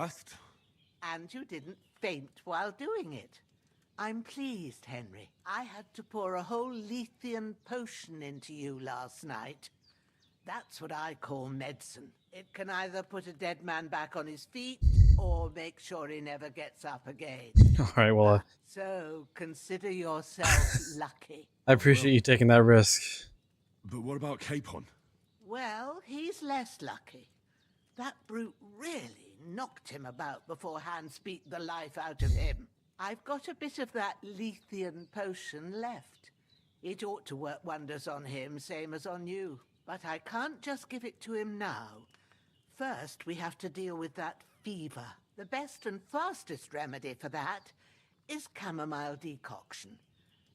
fast. And you didn't faint while doing it. I'm pleased, Henry. I had to pour a whole Lethean potion into you last night. That's what I call medicine. It can either put a dead man back on his feet, or make sure he never gets up again. All right, well, So consider yourself lucky. I appreciate you taking that risk. But what about Capon? Well, he's less lucky. That brute really knocked him about before Hans beat the life out of him. I've got a bit of that Lethean potion left. It ought to work wonders on him, same as on you. But I can't just give it to him now. First, we have to deal with that fever. The best and fastest remedy for that is chamomile decoction.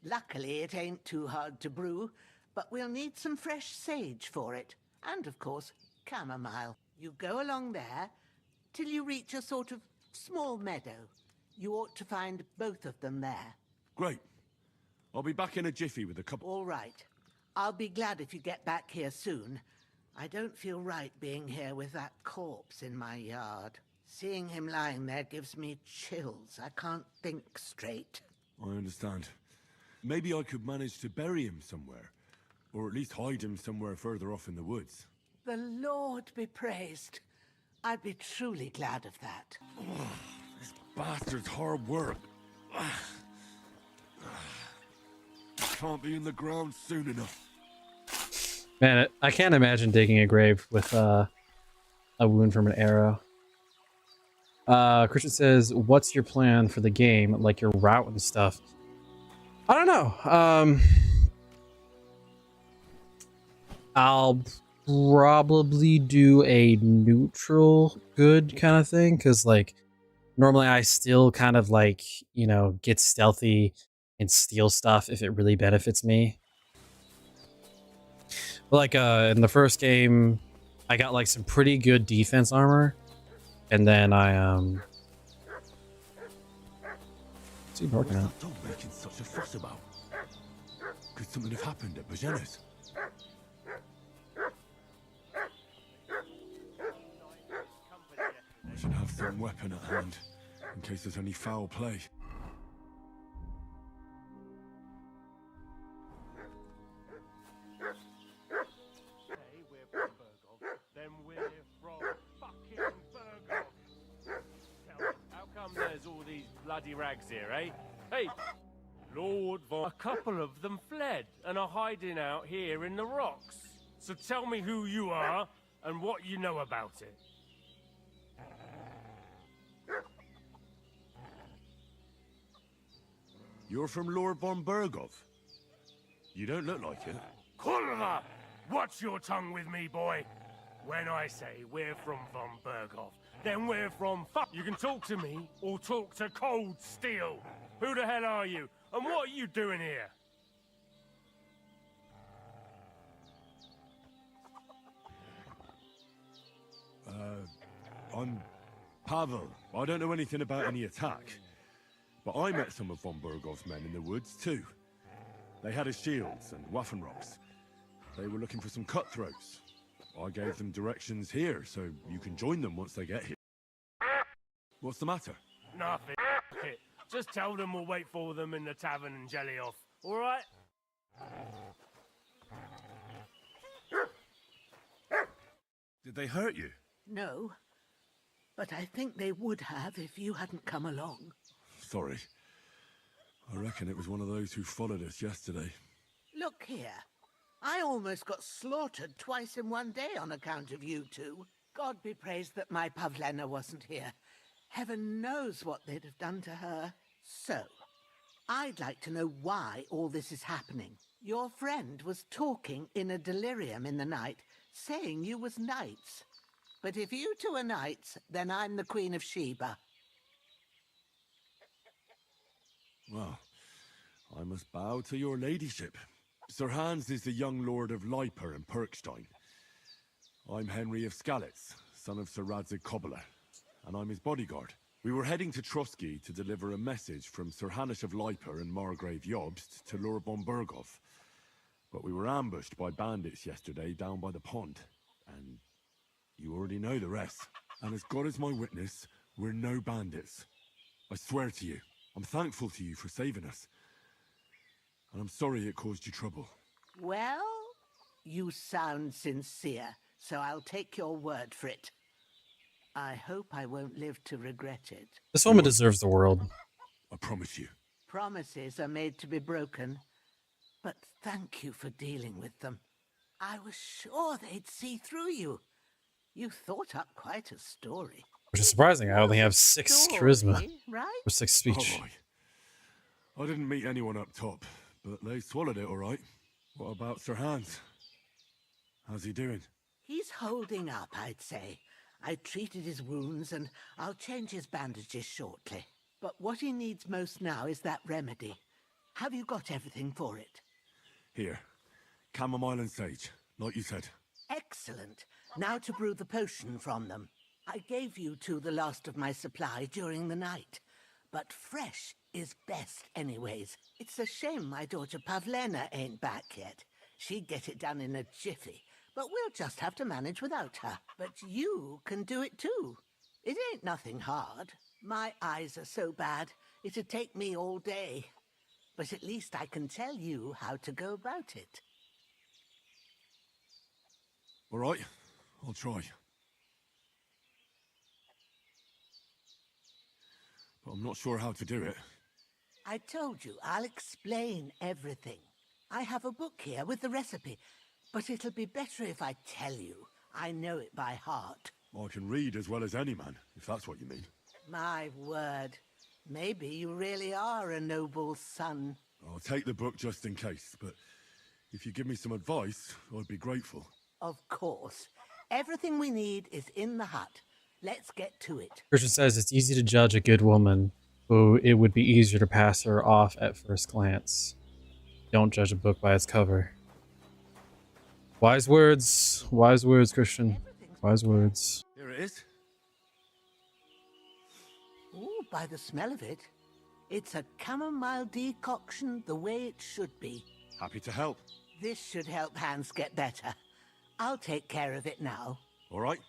Luckily, it ain't too hard to brew, but we'll need some fresh sage for it. And, of course, chamomile. You go along there till you reach a sort of small meadow. You ought to find both of them there. Great. I'll be back in a jiffy with a couple... All right. I'll be glad if you get back here soon. I don't feel right being here with that corpse in my yard. Seeing him lying there gives me chills. I can't think straight. I understand. Maybe I could manage to bury him somewhere. Or at least hide him somewhere further off in the woods. The Lord be praised. I'd be truly glad of that. This bastard's hard work. Can't be in the ground soon enough. Man, I can't imagine digging a grave with a wound from an arrow. Christian says, what's your plan for the game? Like your route and stuff? I don't know. I'll probably do a neutral good kind of thing. Because, like, normally I still kind of, like, you know, get stealthy and steal stuff if it really benefits me. But like in the first game, I got like some pretty good defense armor, and then I what's he barking at? What's that dog making such a fuss about? Could something have happened at Bajena's? I should have some weapon at hand in case there's any foul play. There's all these bloody rags here, eh? Hey, Lord Von... A couple of them fled and are hiding out here in the rocks. So tell me who you are and what you know about it. You're from Lord von Bergov? You don't look like it. Kulva! Watch your tongue with me, boy. When I say we're from von Bergov, then we're from You can talk to me or talk to Cold Steel. Who the hell are you? And what are you doing here? I'm Pavel. I don't know anything about any attack. But I met some of von Bergov's men in the woods, too. They had his shields and Waffenrocks. They were looking for some cutthroats. I gave them directions here, so you can join them once they get here. What's the matter? Nothing. Just tell them we'll wait for them in the tavern and jelly off, all right? Did they hurt you? No, but I think they would have if you hadn't come along. Sorry. I reckon it was one of those who followed us yesterday. Look here. I almost got slaughtered twice in one day on account of you two. God be praised that my Pavlena wasn't here. Heaven knows what they'd have done to her. So, I'd like to know why all this is happening. Your friend was talking in a delirium in the night, saying you was knights. But if you two are knights, then I'm the Queen of Sheba. Well, I must bow to your ladyship. Sir Hans is the young lord of Leiper and Perkstein. I'm Henry of Skalitz, son of Sir Radzig Kobyla, and I'm his bodyguard. We were heading to Trotsky to deliver a message from Sir Hanish of Leiper and Margrave Jobst to Lord von Bergov. But we were ambushed by bandits yesterday down by the pond, and you already know the rest. And as God is my witness, We're no bandits. I swear to you. I'm thankful to you for saving us. And I'm sorry it caused you trouble. Well, you sound sincere, so I'll take your word for it. I hope I won't live to regret it. This woman deserves the world. I promise you. Promises are made to be broken, but thank you for dealing with them. I was sure they'd see through you. You thought up quite a story. Which is surprising. I only have 6 charisma. Right? Or 6 speech. All right. I didn't meet anyone up top, but they swallowed it all right. What about Sir Hans? How's he doing? He's holding up, I'd say. I treated his wounds and I'll change his bandages shortly. But what he needs most now is that remedy. Have you got everything for it? Here. Chamomile and sage, like you said. Excellent. Now to brew the potion from them. I gave you two the last of my supply during the night. But fresh is best anyways. It's a shame my daughter Pavlena ain't back yet. She'd get it done in a jiffy. But we'll just have to manage without her. But you can do it too. It ain't nothing hard. My eyes are so bad, it'd take me all day. But at least I can tell you how to go about it. All right, I'll try. But I'm not sure how to do it. I told you, I'll explain everything. I have a book here with the recipe, but it'll be better if I tell you. I know it by heart. I can read as well as any man, if that's what you mean. My word. Maybe you really are a noble son. I'll take the book just in case, but if you give me some advice, I'd be grateful. Of course. Everything we need is in the hut. Let's get to it. Christian says it's easy to judge a good woman, but it would be easier to pass her off at first glance. Don't judge a book by its cover. Wise words, Christian. Wise words. Here it is. Ooh, by the smell of it, it's a chamomile decoction the way it should be. Happy to help. This should help Hans get better. I'll take care of it now. All right.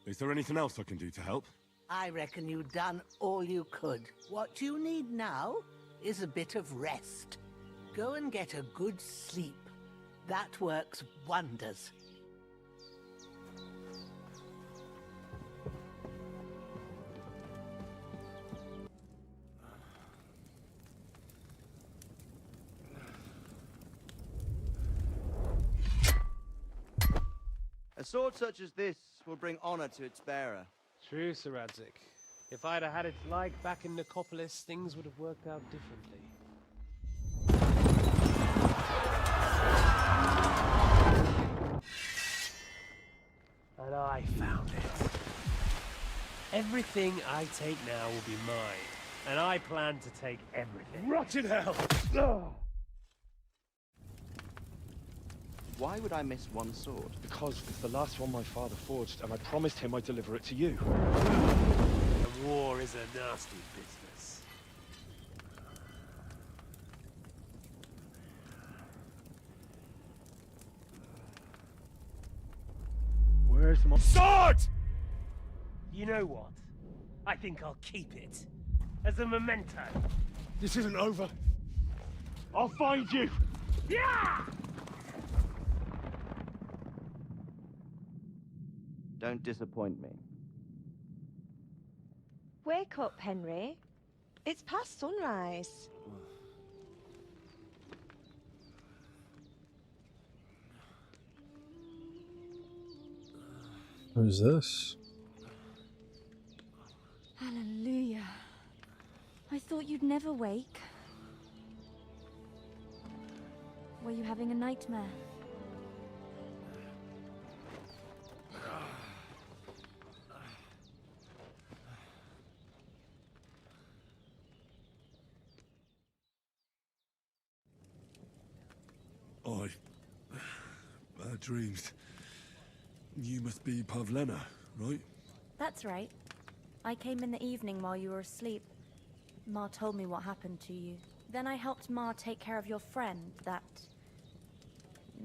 Is there anything else I can do to help? I reckon you've done all you could. What you need now is a bit of rest. Go and get a good sleep. That works wonders. A sword such as this will bring honor to its bearer. True, Sir Radzik. If I'd have had it like back in Nicopolis, things would have worked out differently. And I found it. Everything I take now will be mine, and I plan to take everything. Rotten hell! Why would I miss one sword? Because it's the last one my father forged, and I promised him I'd deliver it to you. And war is a nasty business. Where's my sword? You know what? I think I'll keep it. As a memento. This isn't over. I'll find you! Yeah! Don't disappoint me. Wake up, Henry. It's past sunrise. Who's this? Hallelujah. I thought you'd never wake. Were you having a nightmare? Bad dreams. You must be Pavlena, right? That's right. I came in the evening while you were asleep. Ma told me what happened to you. Then I helped Ma take care of your friend that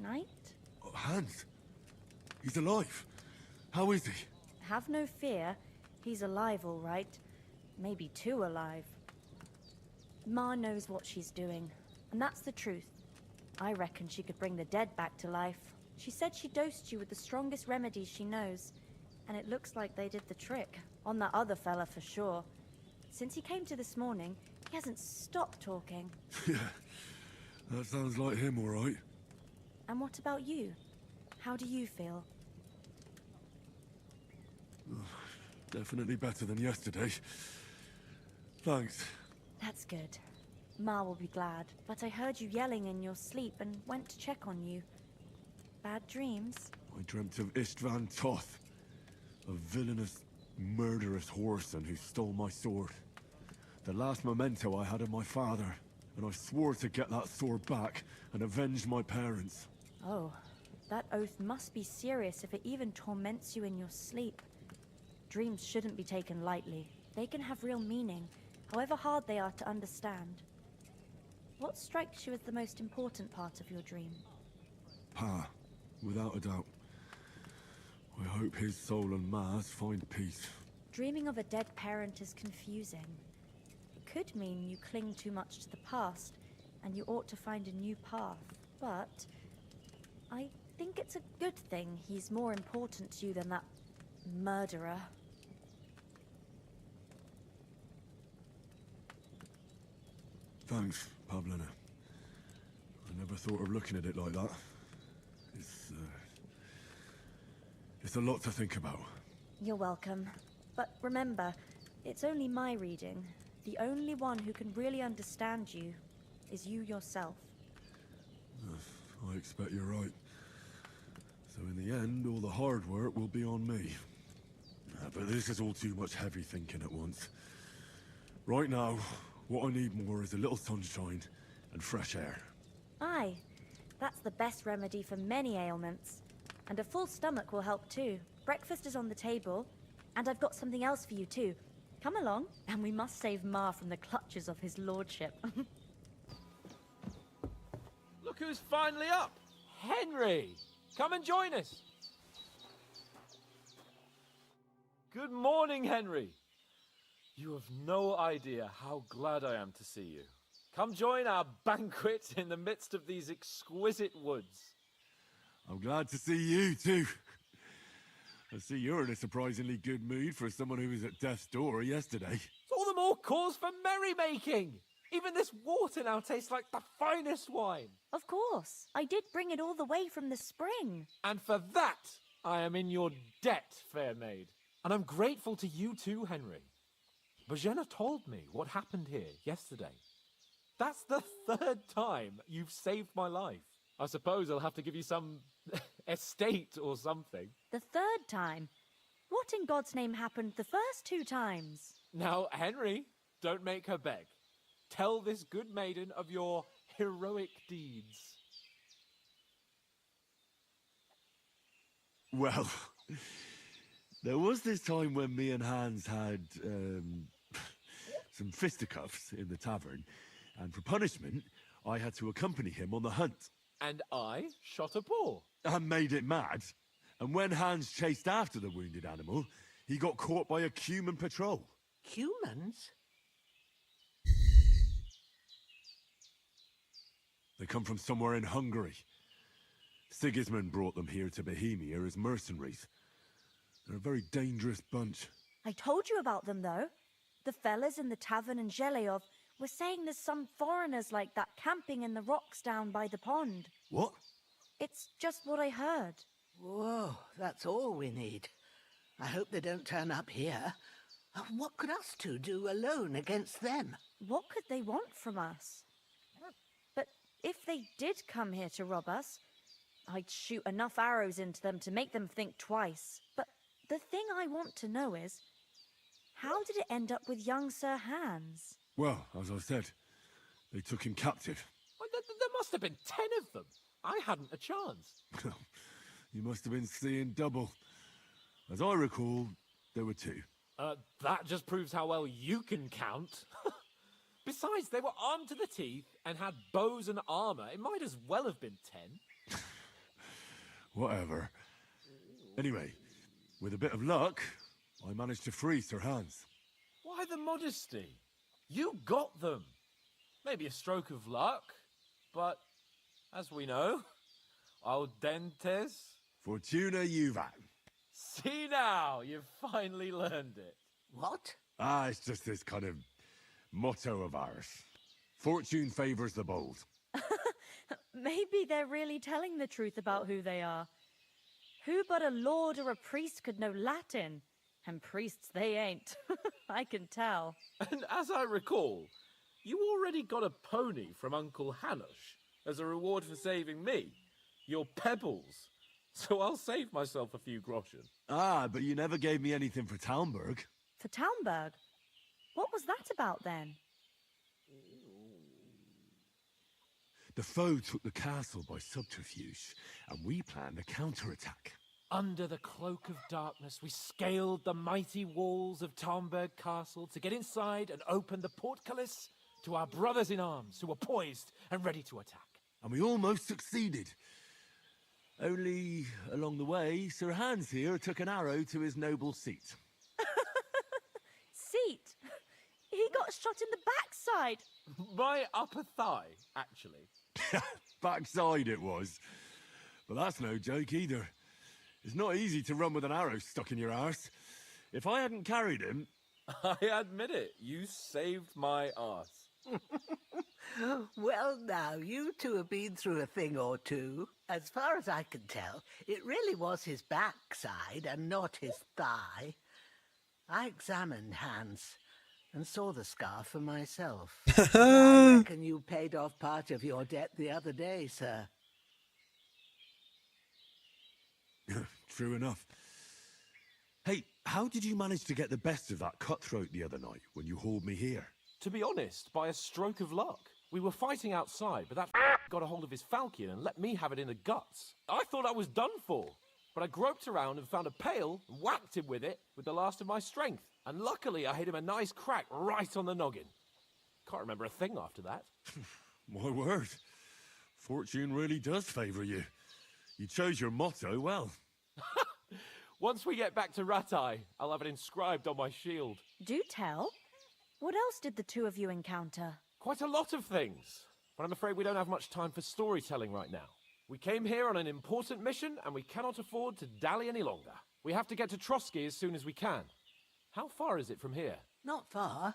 night? Oh, Hans. He's alive. How is he? Have no fear. He's alive, all right. Maybe too alive. Ma knows what she's doing, and that's the truth. I reckon she could bring the dead back to life. She said she dosed you with the strongest remedies she knows, and it looks like they did the trick. On that other fella for sure. Since he came to this morning, he hasn't stopped talking. Yeah, that sounds like him, all right. And what about you? How do you feel? Definitely better than yesterday. Thanks. That's good. Ma will be glad. But I heard you yelling in your sleep and went to check on you. Bad dreams? I dreamt of Istvan Toth, a villainous, murderous whoreson who stole my sword. The last memento I had of my father, and I swore to get that sword back and avenge my parents. Oh, that oath must be serious if it even torments you in your sleep. Dreams shouldn't be taken lightly. They can have real meaning, however hard they are to understand. What strikes you as the most important part of your dream? Pa, without a doubt. I hope his soul and Ma's find peace. Dreaming of a dead parent is confusing. It could mean you cling too much to the past, and you ought to find a new path. But I think it's a good thing he's more important to you than that murderer. Thanks, Pavlina. I never thought of looking at it like that. It's a lot to think about. You're welcome. But remember, it's only my reading. The only one who can really understand you is you yourself. I expect you're right. So in the end, all the hard work will be on me. But this is all too much heavy thinking at once. Right now, what I need more is a little sunshine and fresh air. Aye, that's the best remedy for many ailments. And a full stomach will help too. Breakfast is on the table, and I've got something else for you too. Come along, and we must save Ma from the clutches of his lordship. Look who's finally up! Henry! Come and join us! Good morning, Henry! You have no idea how glad I am to see you. Come join our banquet in the midst of these exquisite woods. I'm glad to see you too. I see you're in a surprisingly good mood for someone who was at death's door yesterday. It's all the more cause for merrymaking! Even this water now tastes like the finest wine. Of course, I did bring it all the way from the spring. And for that, I am in your debt, fair maid. And I'm grateful to you too, Henry. Bojena told me what happened here yesterday. That's the third time you've saved my life. I suppose I'll have to give you some estate or something. The third time? What in God's name happened the first 2 times? Now, Henry, don't make her beg. Tell this good maiden of your heroic deeds. Well, there was this time when me and Hans had some fisticuffs in the tavern, and for punishment, I had to accompany him on the hunt. And I shot a boar. And made it mad. And when Hans chased after the wounded animal, he got caught by a human patrol. Humans? They come from somewhere in Hungary. Sigismund brought them here to Bohemia as mercenaries. They're a very dangerous bunch. I told you about them, though. The fellas in the tavern in Zheleyov were saying there's some foreigners like that camping in the rocks down by the pond. What? It's just what I heard. Whoa, that's all we need. I hope they don't turn up here. What could us two do alone against them? What could they want from us? But if they did come here to rob us, I'd shoot enough arrows into them to make them think twice. But the thing I want to know is, how did it end up with young Sir Hans? Well, as I said, they took him captive. Well, there must have been 10 of them. I hadn't a chance. You must have been seeing double. As I recall, there were 2. That just proves how well you can count. Besides, they were armed to the teeth and had bows and armor. It might as well have been 10. Whatever. Anyway, with a bit of luck, I managed to free Sir Hans. Why the modesty? You got them. Maybe a stroke of luck, but as we know, al dentes. Fortuna juvat. See now, you've finally learned it. What? Ah, it's just this kind of motto of ours. Fortune favors the bold. Maybe they're really telling the truth about who they are. Who but a lord or a priest could know Latin? And priests they ain't. I can tell. And as I recall, you already got a pony from Uncle Hanush as a reward for saving me. Your pebbles. So I'll save myself a few groschen. Ah, but you never gave me anything for Talmberg. For Talmberg? What was that about then? The foe took the castle by subterfuge, and we planned a counterattack. Under the cloak of darkness, we scaled the mighty walls of Talmberg Castle to get inside and open the portcullis to our brothers in arms who were poised and ready to attack. And we almost succeeded. Only, along the way, Sir Hans here took an arrow to his noble seat. Seat? He got shot in the backside. My upper thigh, actually. Backside it was. But that's no joke either. It's not easy to run with an arrow stuck in your arse. If I hadn't carried him... I admit it, you saved my arse. Well, now, you two have been through a thing or two. As far as I can tell, it really was his backside and not his thigh. I examined Hans and saw the scar for myself. I reckon you paid off part of your debt the other day, sir. True enough. Hey, how did you manage to get the best of that cutthroat the other night when you hauled me here? To be honest, by a stroke of luck. We were fighting outside, but that got a hold of his falchion and let me have it in the guts. I thought I was done for, but I groped around and found a pail and whacked him with it with the last of my strength. And luckily, I hit him a nice crack right on the noggin. Can't remember a thing after that. My word. Fortune really does favour you. You chose your motto well. Once we get back to Ratai, I'll have it inscribed on my shield. Do tell. What else did the two of you encounter? Quite a lot of things, but I'm afraid we don't have much time for storytelling right now. We came here on an important mission, and we cannot afford to dally any longer. We have to get to Trotsky as soon as we can. How far is it from here? Not far.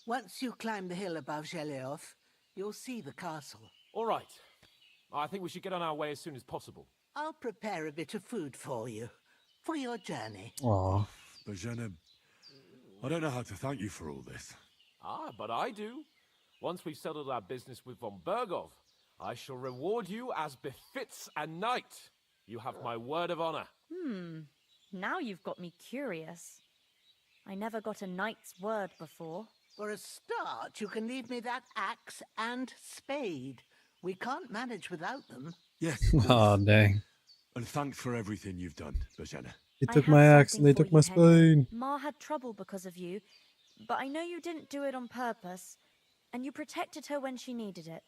Once you climb the hill above Zheleov, you'll see the castle. All right. I think we should get on our way as soon as possible. I'll prepare a bit of food for you, for your journey. Aw. Bajena, I don't know how to thank you for all this. Ah, but I do. Once we've settled our business with von Bergov, I shall reward you as befits a knight. You have my word of honor. Now you've got me curious. I never got a knight's word before. For a start, you can leave me that axe and spade. We can't manage without them. Yes, of Aw, course. dang. And thanks for everything you've done, Bajena. They I took have my axe and something they for took you, my Henry. spade. Ma had trouble because of you, but I know you didn't do it on purpose, and you protected her when she needed it.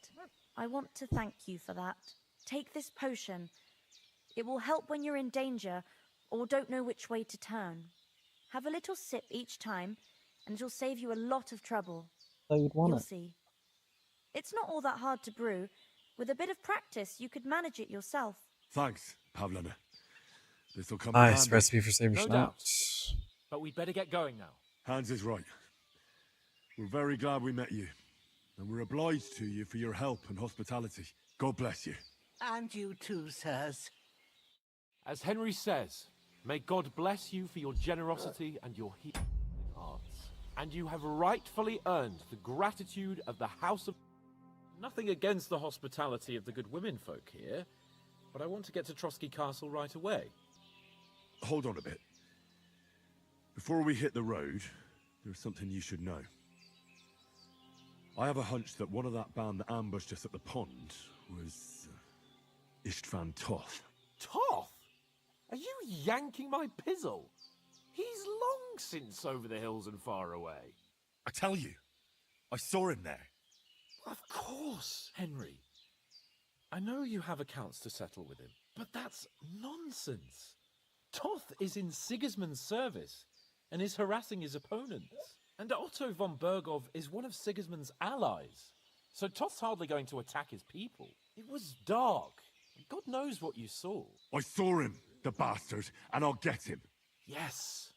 I want to thank you for that. Take this potion. It will help when you're in danger or don't know which way to turn. Have a little sip each time, and it'll save you a lot of trouble. I would want You'll it. see. It's not all that hard to brew. With a bit of practice, you could manage it yourself. Thanks, Pavlana. This'll come in Nice handy. recipe for Saber No Schnapp. doubt. But we'd better get going now. Hans is right. We're very glad we met you. And we're obliged to you for your help and hospitality. God bless you. And you too, sirs. As Henry says, may God bless you for your generosity and your healing hearts. And you have rightfully earned the gratitude of the House of... Nothing against the hospitality of the good women folk here, but I want to get to Trotsky Castle right away. Hold on a bit. Before we hit the road, there's something you should know. I have a hunch that one of that band that ambushed us at the pond was Istvan Toth. Toth? Are you yanking my pizzle? He's long since over the hills and far away. I tell you, I saw him there. Of course, Henry. I know you have accounts to settle with him, but that's nonsense. Toth is in Sigismund's service, and is harassing his opponents. And Otto von Bergov is one of Sigismund's allies. So Toth's hardly going to attack his people. It was dark. God knows what you saw. I saw him, the bastard, and I'll get him. Yes,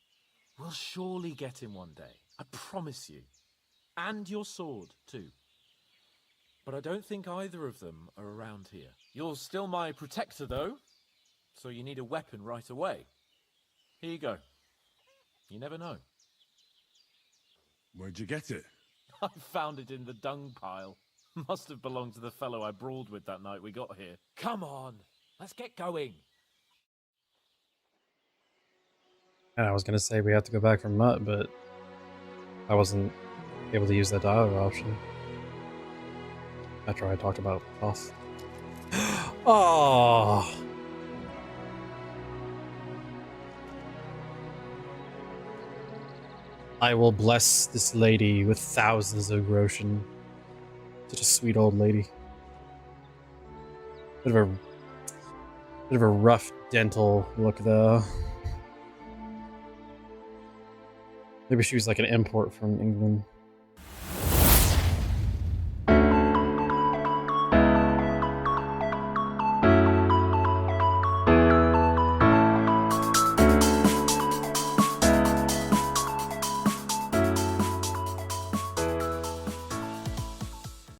we'll surely get him one day. I promise you. And your sword, too. But I don't think either of them are around here. You're still my protector, though, so you need a weapon right away. Here you go. You never know. Where'd you get it? I found it in the dung pile. Must have belonged to the fellow I brawled with that night we got here. Come on, let's get going. And I was gonna say we have to go back for Mutt, but I wasn't able to use that dialogue option after I talked about Toth. Oh. I will bless this lady with thousands of groschen. Such a sweet old lady. Bit of a rough dental look though. Maybe she was like an import from England.